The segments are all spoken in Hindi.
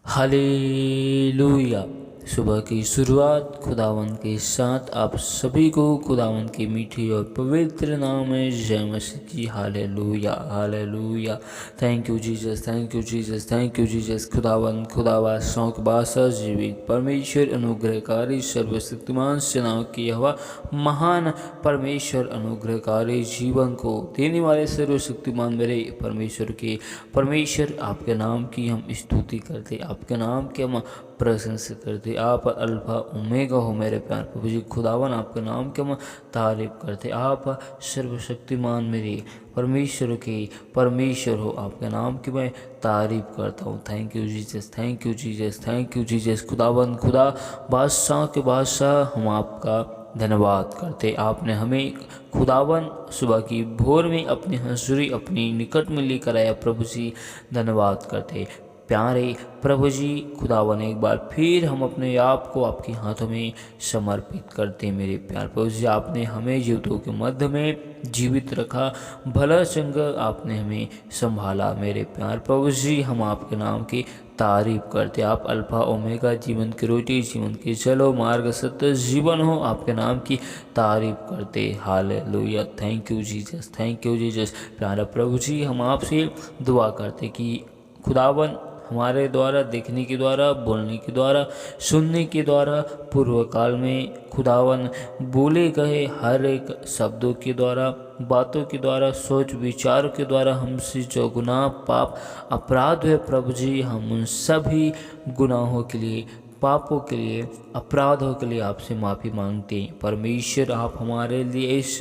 हालेलुया। सुबह की शुरुआत खुदावंद के साथ आप सभी को खुदावंद की मीठी और पवित्र नाम में जय मसीह की। Hallelujah hallelujah. Thank you Jesus, thank you Jesus, thank you Jesus. खुदावंद खुदावा शौक बासा जीवित परमेश्वर अनुग्रहकारी सर्वशक्तिमान सेनाओं की हवा महान परमेश्वर अनुग्रहकारी जीवन को देने वाले सर्वशक्तिमान मेरे परमेश्वर आपके नाम की हम स्तुति करते, आपके नाम की हम प्रशंसा करते। आप अल्फा ओमेगा हो मेरे प्यार प्रभु जी। खुदावन आपके नाम की हम तारीफ करते। आप सर्वशक्तिमान मेरे परमेश्वर हो, आपके नाम की मैं तारीफ करता हूँ। Thank you Jesus, thank you Jesus, thank you Jesus. खुदावन खुदा बादशाह के बादशाह हम आपका धन्यवाद करते। आपने हमें खुदावन सुबह की भोर में अपनी हंसुरी अपनी निकट में लेकर आया प्रभु जी, धन्यवाद करते। प्यारे प्रभु जी खुदावन, एक बार फिर हम अपने आप को आपके हाथों में समर्पित करते। मेरे प्यार प्रभु जी, आपने हमें जीवितों के मध्य में जीवित रखा, भला संग आपने हमें संभाला। मेरे प्यार प्रभु जी, हम आपके नाम की तारीफ करते। आप अल्फा ओमेगा, जीवन की रोटी, जीवन की चलो मार्ग, सत्य जीवन हो, आपके नाम की तारीफ करते। Hallelujah. Thank you Jesus, thank you Jesus. प्यारा प्रभु जी, हम आपसे दुआ करते कि खुदावन हमारे द्वारा देखने के द्वारा, बोलने के द्वारा, सुनने के द्वारा, पूर्व काल में खुदावन बोले गए हर एक शब्दों के द्वारा, बातों के द्वारा, सोच विचारों के द्वारा हमसे जो गुनाह पाप अपराध हुए प्रभु जी, हम उन सभी गुनाहों के लिए, पापों के लिए, अपराधों के लिए आपसे माफ़ी मांगते हैं। परमेश्वर आप हमारे लिए इस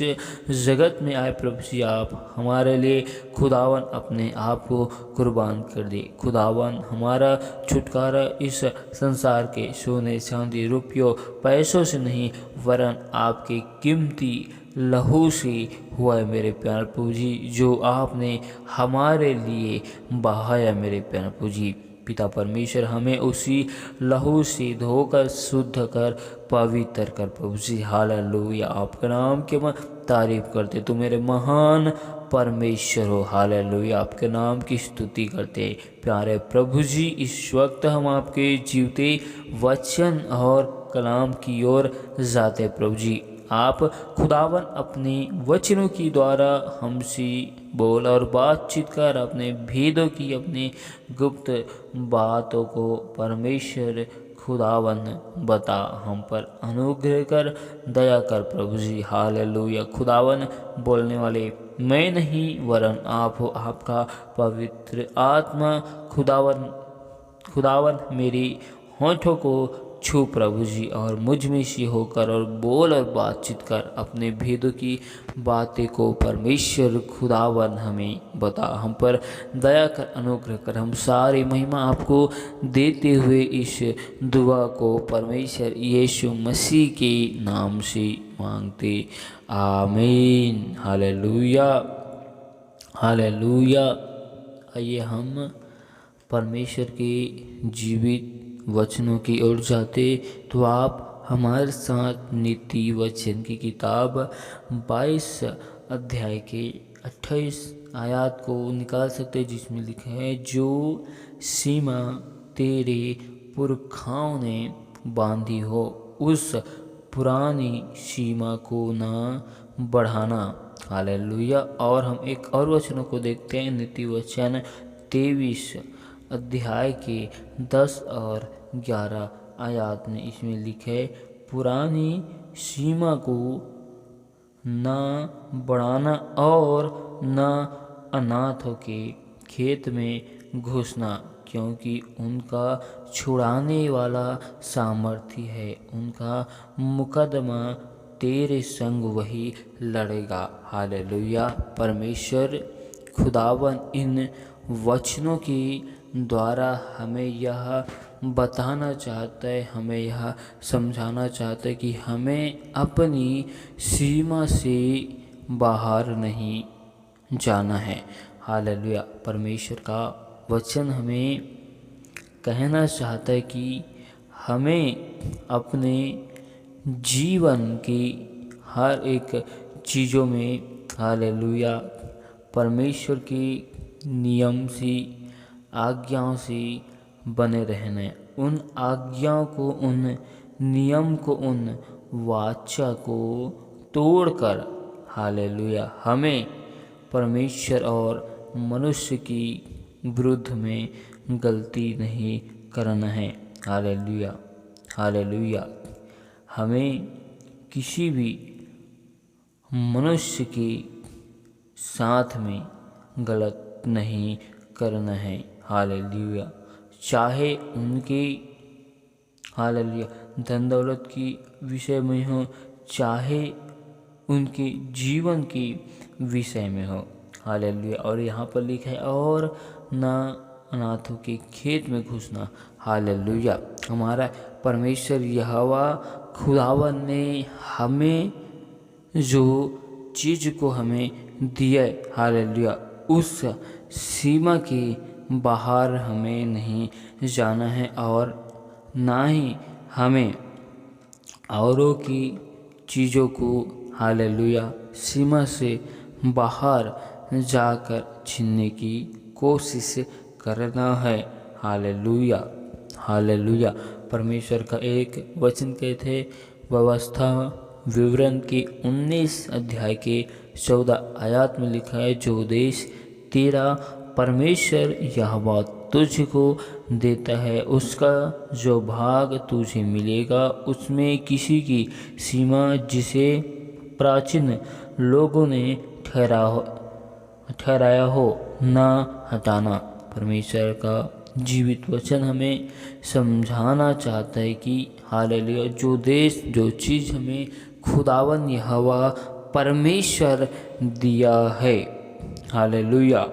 जगत में आए प्रभु जी, आप हमारे लिए खुदावन अपने आप को कुर्बान कर दे। खुदावन हमारा छुटकारा इस संसार के सोने चांदी रुपयों पैसों से नहीं, वरन आपके कीमती लहू से हुआ है मेरे प्यार प्रभु जी, जो आपने हमारे लिए बहाया। मेरे प्यार प्रभु जी, पिता परमेश्वर हमें उसी लहू से धोकर शुद्ध कर पवित्र कर प्रभु जी। हालेलुया। आपके नाम की मैं तारीफ करते, तो मेरे महान परमेश्वर हो। हालेलुया। आपके नाम की स्तुति करते। प्यारे प्रभु जी, इस वक्त हम आपके जीवते वचन और कलाम की ओर जाते प्रभु जी। आप खुदावन अपने वचनों की द्वारा हमसे बोल और बातचीत कर, अपने भेदों की, अपने गुप्त बातों को परमेश्वर खुदावन बता, हम पर अनुग्रह कर, दया कर प्रभु जी। हालेलुया। खुदावन बोलने वाले मैं नहीं, वरन आप हो, आपका पवित्र आत्मा खुदावन मेरी होठों को छू प्रभु जी, और मुझ में से होकर और बोल और बातचीत कर, अपने भेदों की बातें को परमेश्वर खुदावन हमें बता, हम पर दया कर, अनुग्रह कर। हम सारी महिमा आपको देते हुए इस दुआ को परमेश्वर यीशु मसीह के नाम से मांगते, आमीन। Hallelujah hallelujah. आइए हम परमेश्वर के जीवित वचनों की ओर जाते, तो आप हमारे साथ नीति वचन की किताब 22 अध्याय के 28 आयत को निकाल सकते हैं, जिसमें लिखा है, जो सीमा तेरे पुरखाओं ने बांधी हो, उस पुरानी सीमा को ना बढ़ाना। हालेलुया। और हम एक और वचनों को देखते हैं, नीति वचन 23 अध्याय के 10 और 11 आयत में। इसमें लिखे, पुरानी सीमा को ना बढ़ाना और ना अनाथों के खेत में घुसना, क्योंकि उनका छुड़ाने वाला सामर्थ्य है, उनका मुकदमा तेरे संग वही लड़ेगा। हालेलुया। परमेश्वर खुदावन इन वचनों के द्वारा हमें यह बताना चाहता है, हमें यह समझाना चाहता है कि हमें अपनी सीमा से बाहर नहीं जाना है। हालेलुया। परमेश्वर का वचन हमें कहना चाहता है कि हमें अपने जीवन की हर एक चीज़ों में, हालेलुया, परमेश्वर के नियम से, आज्ञाओं से बने रहने, उन आज्ञाओं को, उन नियम को, उन वाचा को तोड़कर हालेलुया हमें परमेश्वर और मनुष्य की विरुद्ध में गलती नहीं करना है। Hallelujah hallelujah. हमें किसी भी मनुष्य के साथ में गलत नहीं करना है। हालेलुया। चाहे उनके हालेलुया धन दौलत की विषय में हो, चाहे उनके जीवन के विषय में हो। हालेलुया। और यहाँ पर लिखा है और ना अनाथों के खेत में घुसना। हालेलुया। हमारा परमेश्वर यहोवा खुदावन ने हमें जो चीज़ को हमें दिया, हालेलुया, उस सीमा के बाहर हमें नहीं जाना है और ना ही हमें औरों की चीज़ों को हालेलुया सीमा से बाहर जाकर छीनने की कोशिश करना है। Hallelujah hallelujah. परमेश्वर का एक वचन कहते हैं, व्यवस्था विवरण के 19 अध्याय के 14 आयत में लिखा है, जो देश तेरा परमेश्वर यहोवा तुझको देता है, उसका जो भाग तुझे मिलेगा, उसमें किसी की सीमा जिसे प्राचीन लोगों ने ठहराया हो ना हटाना। परमेश्वर का जीवित वचन हमें समझाना चाहता है कि हालेलुया जो देश, जो चीज़ हमें खुदावन यहोवा परमेश्वर दिया है, हालेलुया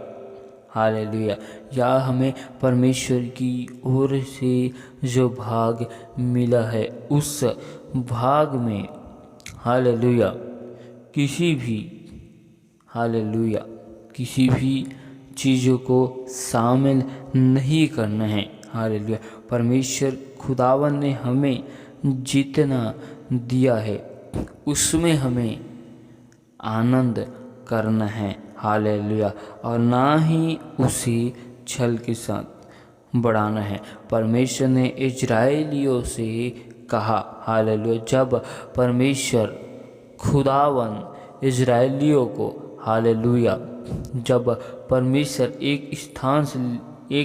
हालेलुया, या हमें परमेश्वर की ओर से जो भाग मिला है, उस भाग में हालेलुया किसी भी हालेलुया किसी भी चीज़ों को शामिल नहीं करना है। हालेलुया। परमेश्वर खुदावन ने हमें जितना दिया है उसमें हमें आनंद करना है। हालेलुया। और ना ही उसे छल के साथ बढ़ाना है। परमेश्वर ने इजराइलियों से कहा, हालेलुया, जब परमेश्वर खुदावन इजराइलियों को हालेलुया जब परमेश्वर एक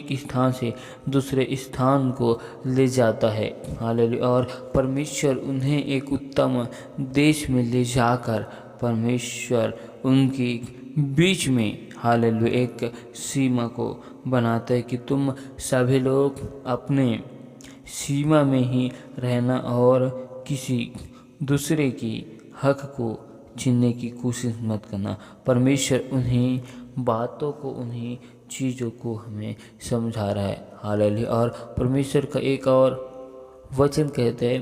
स्थान से दूसरे स्थान को ले जाता है, हालेलुया, और परमेश्वर उन्हें एक उत्तम देश में ले जाकर परमेश्वर उनके बीच में हालेलुया एक सीमा को बनाता है कि तुम सभी लोग अपने सीमा में ही रहना और किसी दूसरे की हक को छीनने की कोशिश मत करना। परमेश्वर उन्हीं बातों को, उन्हीं चीज़ों को हमें समझा रहा है। हालेलुया। और परमेश्वर का एक और वचन कहते हैं,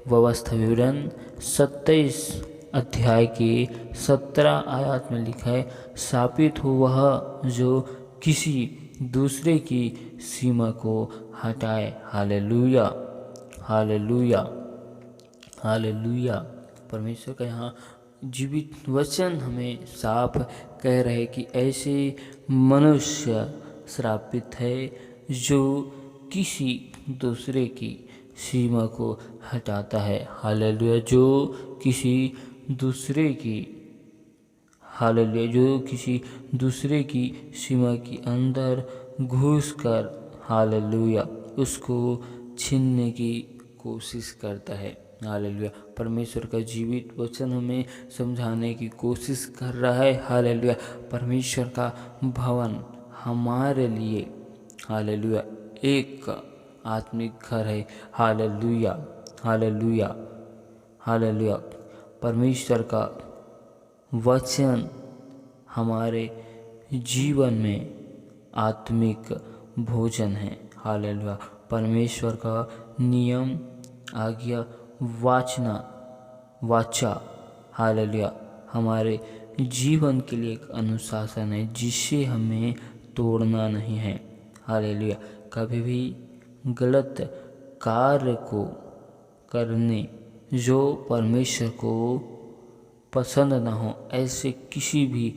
व्यवस्था विवरण 27 अध्याय के 17 आयत में लिखा है, शापित हो वह जो किसी दूसरे की सीमा को हटाए। Hallelujah hallelujah hallelujah. परमेश्वर का यहाँ जीवित वचन हमें साफ कह रहे कि ऐसे मनुष्य श्रापित है जो किसी दूसरे की सीमा को हटाता है। हालेलुया। जो किसी दूसरे की हालेलुया जो किसी दूसरे की सीमा के अंदर घुसकर हालेलुया उसको छीनने की कोशिश करता है। हालेलुया। परमेश्वर का जीवित वचन हमें समझाने की कोशिश कर रहा है। हालेलुया। परमेश्वर का भवन हमारे लिए हालेलुया एक आत्मिक घर है। Hallelujah hallelujah hallelujah. परमेश्वर का वचन हमारे जीवन में आत्मिक भोजन है। हालेलुया। परमेश्वर का नियम, आज्ञा, वाचा हालेलुया हमारे जीवन के लिए एक अनुशासन है जिसे हमें तोड़ना नहीं है। हालेलुया। कभी भी गलत कार्य को करने जो परमेश्वर को पसंद ना हो, ऐसे किसी भी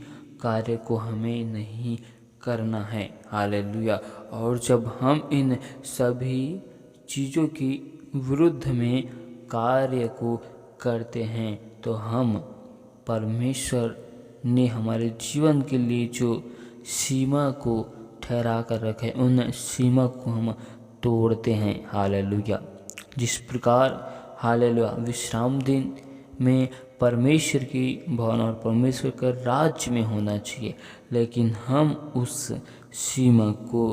कार्य को हमें नहीं करना है। हालेलुया। और जब हम इन सभी चीज़ों की विरुद्ध में कार्य को करते हैं तो हम परमेश्वर ने हमारे जीवन के लिए जो सीमा को ठहरा कर रखे उन सीमा को हम तोड़ते हैं। हालेलुया। जिस प्रकार हालेलुया विश्राम दिन में परमेश्वर की भवन और परमेश्वर का राज्य में होना चाहिए, लेकिन हम उस सीमा को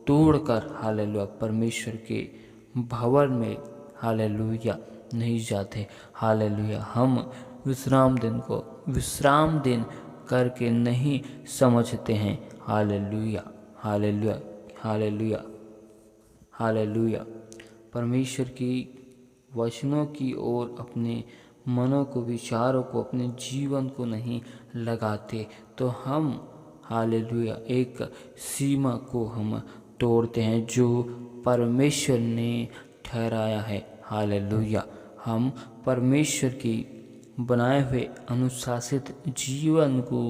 तोड़कर हालेलुया परमेश्वर के भवन में हालेलुया नहीं जाते। हालेलुया। हम विश्राम दिन को विश्राम दिन करके नहीं समझते हैं। हालेलुया। हालेलुया। हालेलुया। हालेलुया। परमेश्वर की वचनों की ओर अपने मनों को, विचारों को, अपने जीवन को नहीं लगाते तो हम हालेलुया एक सीमा को हम तोड़ते हैं जो परमेश्वर ने ठहराया है। हालेलुया। हम परमेश्वर की बनाए हुए अनुशासित जीवन को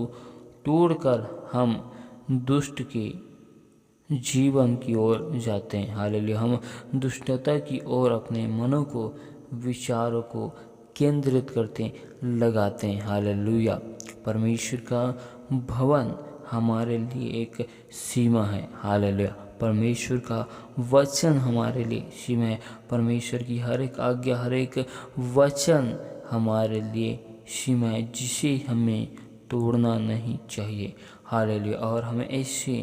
तोड़कर हम दुष्ट के जीवन की ओर जाते हैं। हालेलुया। हम दुष्टता की ओर अपने मनों को, विचारों को केंद्रित करते लगाते हैं। हालेलुया। परमेश्वर का भवन हमारे लिए एक सीमा है। हालेलुया। परमेश्वर का वचन हमारे लिए सीमा है। परमेश्वर की हर एक आज्ञा, हर एक वचन हमारे लिए सीमा है जिसे हमें तोड़ना नहीं चाहिए। हालेलुया। और हमें ऐसे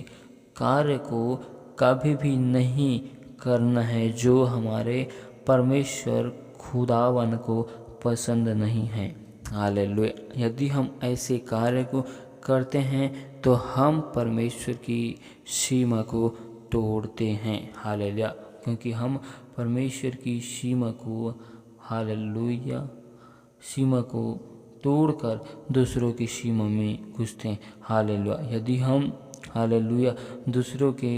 कार्य को कभी भी नहीं करना है जो हमारे परमेश्वर खुदावन को पसंद नहीं है। हालेलुया। यदि हम ऐसे कार्य को करते हैं तो हम परमेश्वर की सीमा को तोड़ते हैं। हालेलुया। क्योंकि हम परमेश्वर की सीमा को हालेलुया सीमा को तोड़कर दूसरों की सीमा में घुसते हैं। हालेलुया। यदि हम हालेलुया दूसरों के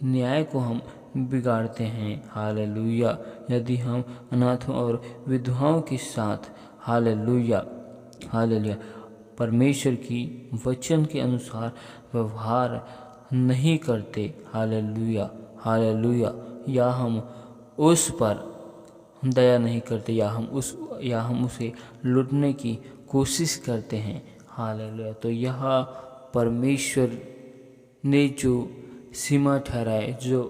न्याय को हम बिगाड़ते हैं। हालेलुया। यदि हम अनाथों और विधवाओं के साथ हालेलुया हालेलुया परमेश्वर की वचन के अनुसार व्यवहार नहीं करते। Hallelujah hallelujah. या हम उस पर दया नहीं करते, या हम उसे लूटने की कोशिश करते हैं। हालेलुया। तो यह परमेश्वर ने जो सीमा ठहराए, जो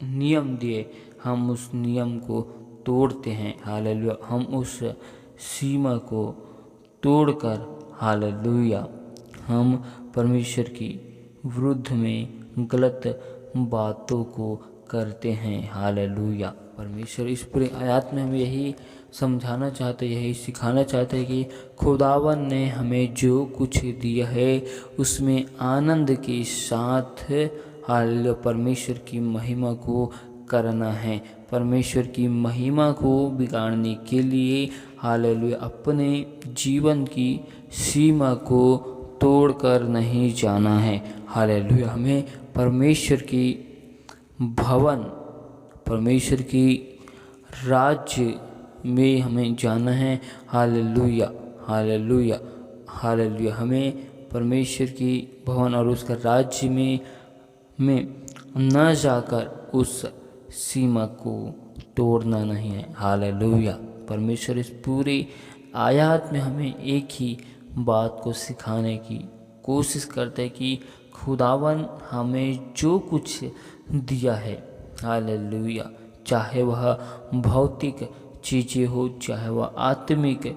नियम दिए, हम उस नियम को तोड़ते हैं। हालेलुया। हम उस सीमा को तोड़कर हालेलुया हम परमेश्वर की विरुद्ध में गलत बातों को करते हैं। हालेलुया। परमेश्वर इस पूरे आयत में हमें यही समझाना चाहते, यही सिखाना चाहते हैं कि खुदावन ने हमें जो कुछ दिया है उसमें आनंद के साथ हालेलुया परमेश्वर की महिमा को करना है। परमेश्वर की महिमा को बिगाड़ने के लिए हालेलुया अपने जीवन की सीमा को तोड़कर नहीं जाना है। हालेलुया। हमें परमेश्वर की भवन, परमेश्वर की राज्य में हमें जाना है। Hallelujah hallelujah hallelujah. हमें परमेश्वर की भवन और उसका राज्य में न जाकर उस सीमा को तोड़ना नहीं है। हालेलुया। परमेश्वर इस पूरी आयत में हमें एक ही बात को सिखाने की कोशिश करते हैं कि खुदावन हमें जो कुछ दिया है हालेलुया, चाहे वह भौतिक चीज़ें हो, चाहे वह आत्मिक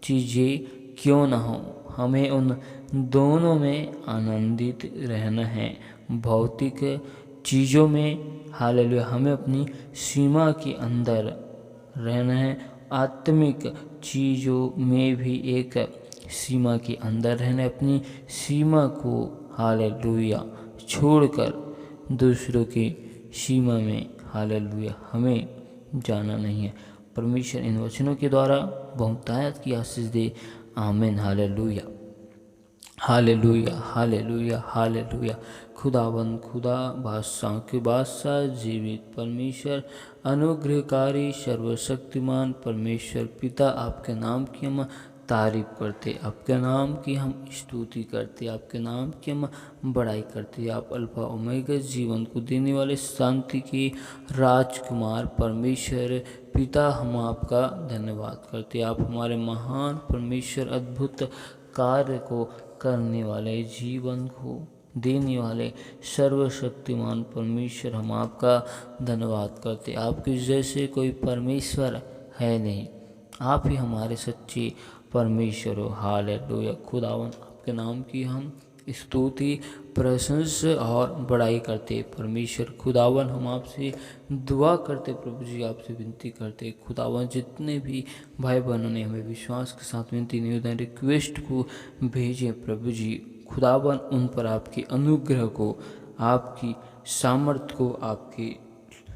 चीज़ें क्यों न हो, हमें उन दोनों में आनंदित रहना है। भौतिक चीज़ों में हालेलुया हमें अपनी सीमा के अंदर रहना है, आत्मिक चीज़ों में भी एक सीमा के अंदर रहना है। अपनी सीमा को हालेलुया छोड़कर दूसरों की सीमा में हालेलुया हमें जाना नहीं है। परमेश्वर इन वचनों के द्वारा बहुतायत की आशीष दे। आमीन। Hallelujah hallelujah hallelujah hallelujah. खुदावंद, खुदा, बादशाह के बादशाह, जीवित परमेश्वर, अनुग्रहकारी, सर्वशक्तिमान परमेश्वर पिता, आपके नाम की हम तारीफ करते, आपके नाम की हम स्तुति करते, आपके नाम की हम बड़ाई करते। आप अल्फा ओमेगा, जीवन को देने वाले, शांति के राजकुमार परमेश्वर पिता, हम आपका धन्यवाद करते। आप हमारे महान परमेश्वर, अद्भुत कार्य को करने वाले, जीवन को देने वाले सर्वशक्तिमान परमेश्वर, हम आपका धन्यवाद करते। आपके जैसे कोई परमेश्वर है नहीं, आप ही हमारे सच्चे परमेश्वर हो। हालेलुया। खुदावन, आपके नाम की हम स्तुति, प्रशंसा और बड़ाई करते। परमेश्वर खुदावन, हम आपसे दुआ करते, प्रभु जी आपसे विनती करते। खुदावन, जितने भी भाई बहनों ने हमें विश्वास के साथ विनती, निवेदन, रिक्वेस्ट को भेजे, प्रभु जी खुदावन, उन पर आपके अनुग्रह को, आपकी सामर्थ को,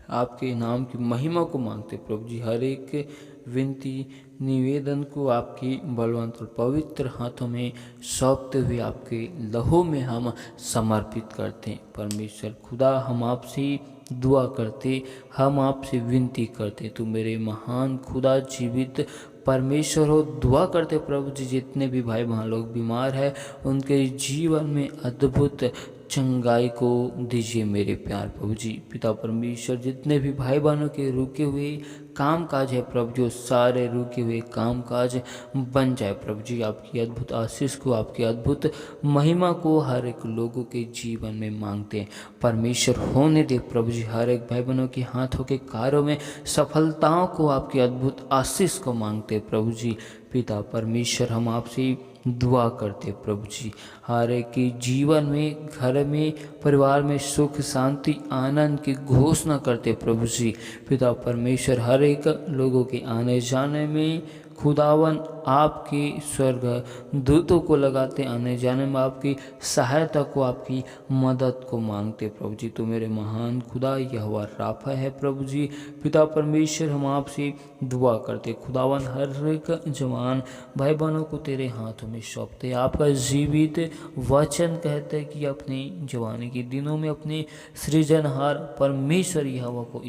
आपके नाम की महिमा को मांगते। प्रभु जी हर एक विनती निवेदन को आपकी बलवंत और पवित्र हाथों में सौंपते हुए आपके लहू में हम समर्पित करते हैं। परमेश्वर खुदा, हम आपसे दुआ करते, हम आपसे विनती करते, तू मेरे महान खुदा जीवित परमेश्वर हो। दुआ करते प्रभु जी, जितने भी भाई बहन लोग बीमार हैं, उनके जीवन में अद्भुत चंगाई को दीजिए मेरे प्यार प्रभु जी। पिता परमेश्वर, जितने भी भाई बहनों के रुके हुए काम काज है प्रभु जी, सारे रुके हुए काम काज बन जाए प्रभु जी। आपकी अद्भुत आशीष को, आपकी अद्भुत महिमा को हर एक लोगों के जीवन में मांगते हैं। परमेश्वर होने दे प्रभु जी, हर एक भाई बहनों के हाथों के कार्यों में सफलताओं को, आपकी अद्भुत आशीष को मांगते प्रभु जी। पिता परमेश्वर, हम आपसे दुआ करते प्रभु जी, हर एक के जीवन में, घर में, परिवार में सुख शांति आनंद की घोषणा करते प्रभु जी। पिता परमेश्वर, हर एक लोगों के आने जाने में खुदावन आपके स्वर्ग दूतों को लगाते, आने जाने में आपकी सहायता को, आपकी मदद को मांगते प्रभु जी। तो मेरे महान खुदा यहोवा राफा है प्रभु जी। पिता परमेश्वर, हम आपसे दुआ करते खुदावन, हर एक जवान भाई बहनों को तेरे हाथों में सौंपते। आपका जीवित वचन कहते हैं कि अपने जवानी के दिनों में अपने सृजनहार परमेश्वर यहोवा को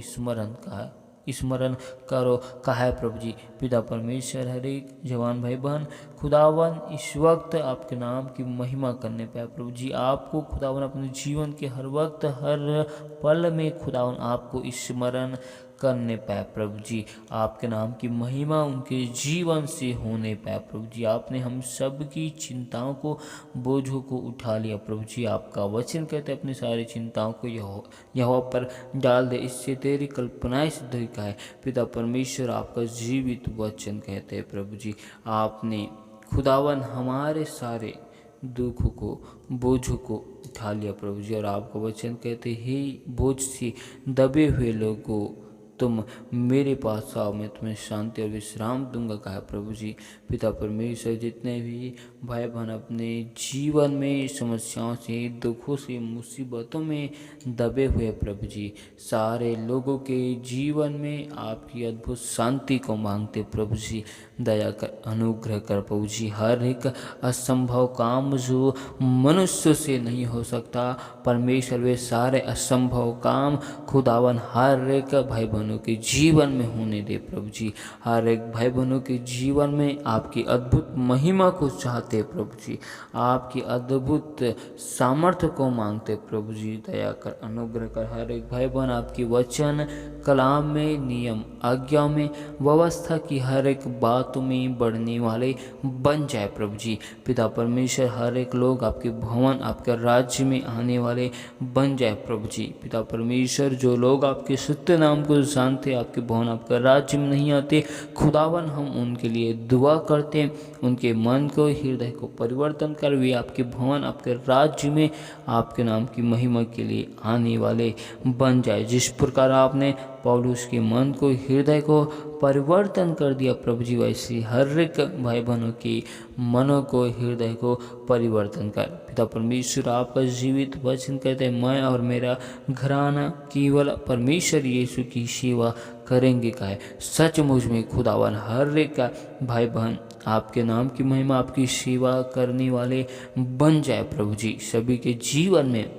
स्मरण करो कहा है प्रभु जी। पिता परमेश्वर, हर एक जवान भाई बहन खुदावन इस वक्त आपके नाम की महिमा करने पाए प्रभु जी। आपको खुदावन अपने जीवन के हर वक्त, हर पल में खुदावन आपको स्मरण करने पाए प्रभु जी। आपके नाम की महिमा उनके जीवन से होने पाए प्रभु जी। आपने हम सब की चिंताओं को, बोझों को उठा लिया प्रभु जी। आपका वचन कहते अपनी सारी चिंताओं को यहोवा पर डाल दे, इससे तेरी कल्पनाएं सिद्ध हुई है। पिता परमेश्वर, आपका जीवित वचन कहते हैं प्रभु जी, आपने खुदावन हमारे सारे दुखों को, बोझों को उठा लिया प्रभु जी। और आपका वचन कहते ही बोझ से दबे हुए लोगों, तुम मेरे पास आओ, मैं तुम्हें शांति और विश्राम दूंगा कहा प्रभु जी। पिता परमेश्वर, जितने भी भाई बहन अपने जीवन में समस्याओं से, दुखों से, मुसीबतों में दबे हुए प्रभु जी, सारे लोगों के जीवन में आपकी अद्भुत शांति को मांगते प्रभु जी। दया कर, अनुग्रह कर प्रभु जी। हर एक असंभव काम जो मनुष्य से नहीं हो सकता परमेश्वर, वे सारे असंभव काम खुदावन हर एक भाई बहनों के जीवन में होने दे प्रभु जी। हर एक भाई बहनों के जीवन में आपकी अद्भुत महिमा को चाहते प्रभु जी, आपकी अद्भुत सामर्थ्य को मांगते प्रभु जी। दया कर, अनुग्रह कर, हर एक भाई बहन आपकी वचन कलाम में, नियम आज्ञा में, व्यवस्था की हर एक बातों में बढ़ने वाले बन जाए प्रभु जी। पिता परमेश्वर, हर एक लोग आपके भवन, आपके राज्य में आने वाले बन जाए प्रभु जी। पिता परमेश्वर, जो लोग आपके सत्य नाम को जानते, आपके भवन, आपका राज्य में नहीं आते, खुदावन हम उनके लिए दुआ करते हैं, उनके मन को, हृदय को परिवर्तन कर वे आपके भवन, आपके राज्य में आपके नाम की महिमा के लिए आने वाले बन जाए। जिस प्रकार आपने पौलुस के मन को, हृदय को परिवर्तन कर दिया प्रभु जी, वैसे हर एक भाई बहनों के मनों को, हृदय को परिवर्तन कर। पिता परमेश्वर, आपका जीवित वचन कहते हैं, मैं और मेरा घराना केवल परमेश्वर यीशु की सेवा करेंगे का है। सचमुच में खुदावन हर एक का भाई बहन आपके नाम की महिमा, आपकी सेवा करने वाले बन जाए प्रभु जी। सभी के जीवन में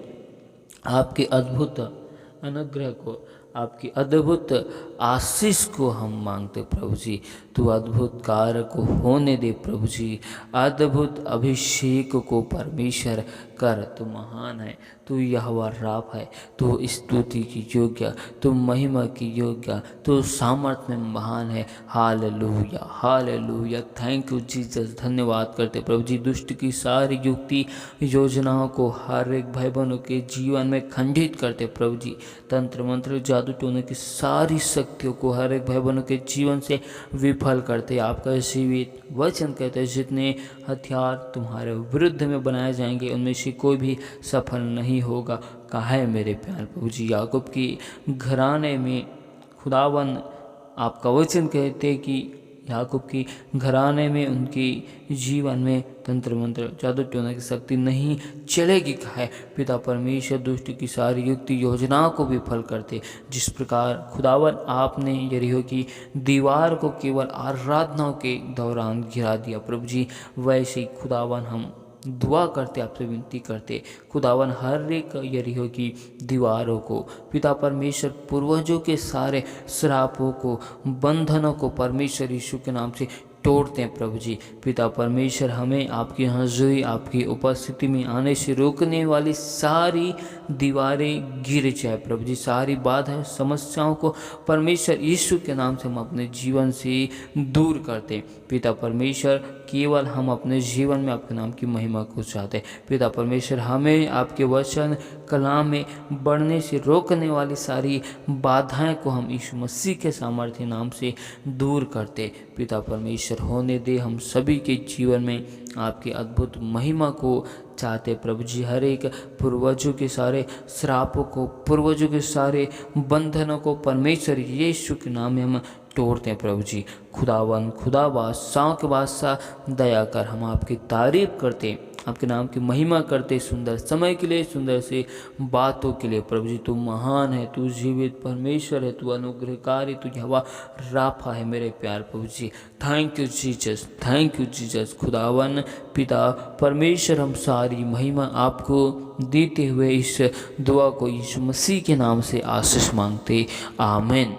आपके अद्भुत अनुग्रह को, आपकी अद्भुत आशीष को हम मांगते प्रभु जी। तू अद्भुत कार्य को होने दे प्रभु जी। अद्भुत अभिषेक को परमेश्वर कर। तू महान है, तू यहोवा राफ है, तू स्तुति की योग्य, तू महिमा की योग्य, तू सामर्थ्य में महान है। Hallelujah hallelujah. Thank you Jesus. धन्यवाद करते प्रभु जी। दुष्ट की सारी युक्ति योजनाओं को हर एक भाई बहनों के जीवन में खंडित करते प्रभु जी। तंत्र मंत्र जादू टोने की सारी शक्तियों को हर एक भाई बहनों के जीवन से विफल करते। आपका जीवित वचन कहते हैं जितने हथियार तुम्हारे विरुद्ध में बनाए जाएंगे उनमें से कोई भी सफल नहीं होगा। कहा है मेरे प्यार प्रभु जी। याकूब की घराने में खुदावन आपका वचन कहते कि याकूब की घराने में उनकी जीवन में तंत्र मंत्र जादू टोने की शक्ति नहीं चलेगी। कहा है पिता परमेश्वर दुष्ट की सारी युक्ति योजनाओं को विफल करते। जिस प्रकार खुदावन आपने यरीहो की दीवार को केवल आराधनाओं के दौरान गिरा दिया प्रभु जी, वैसे ही खुदावन हम दुआ करते, आपसे विनती करते खुदावन हर एक यरीहो की दीवारों को पिता परमेश्वर पूर्वजों के सारे श्रापों को बंधनों को परमेश्वर यीशु के नाम से तोड़ते हैं प्रभु जी। पिता परमेश्वर हमें आपकी हाज़िरी आपकी उपस्थिति में आने से रोकने वाली सारी दीवारें गिर जाए प्रभु जी। सारी बाधाएं समस्याओं को परमेश्वर यीशु के नाम से हम अपने जीवन से दूर करते। पिता परमेश्वर केवल हम अपने जीवन में आपके नाम की महिमा को चाहते। पिता परमेश्वर हमें आपके वचन कलाम में बढ़ने से रोकने वाली सारी बाधाएं को हम यीशु मसीह के सामर्थ्य नाम से दूर करते। पिता परमेश्वर होने दे हम सभी के जीवन में आपकी अद्भुत महिमा को चाहते प्रभु जी। हर एक पूर्वजों के सारे श्रापों को पूर्वजों के सारे बंधनों को परमेश्वर यीशु के नाम में हम तोड़ते हैं प्रभु जी। खुदावन खुदा बादशाह के बादशाह दया कर हम आपकी तारीफ करते, आपके नाम की महिमा करते सुंदर समय के लिए, सुंदर से बातों के लिए प्रभु जी। तू महान है, तू जीवित परमेश्वर है, तू अनुग्रहकारी, तू यहोवा राफा है मेरे प्यार प्रभु जी। Thank you Jesus, thank you Jesus. खुदावन पिता परमेश्वर हम सारी महिमा आपको देते हुए इस दुआ को यीशु मसीह के नाम से आशीष मांगते। आमीन।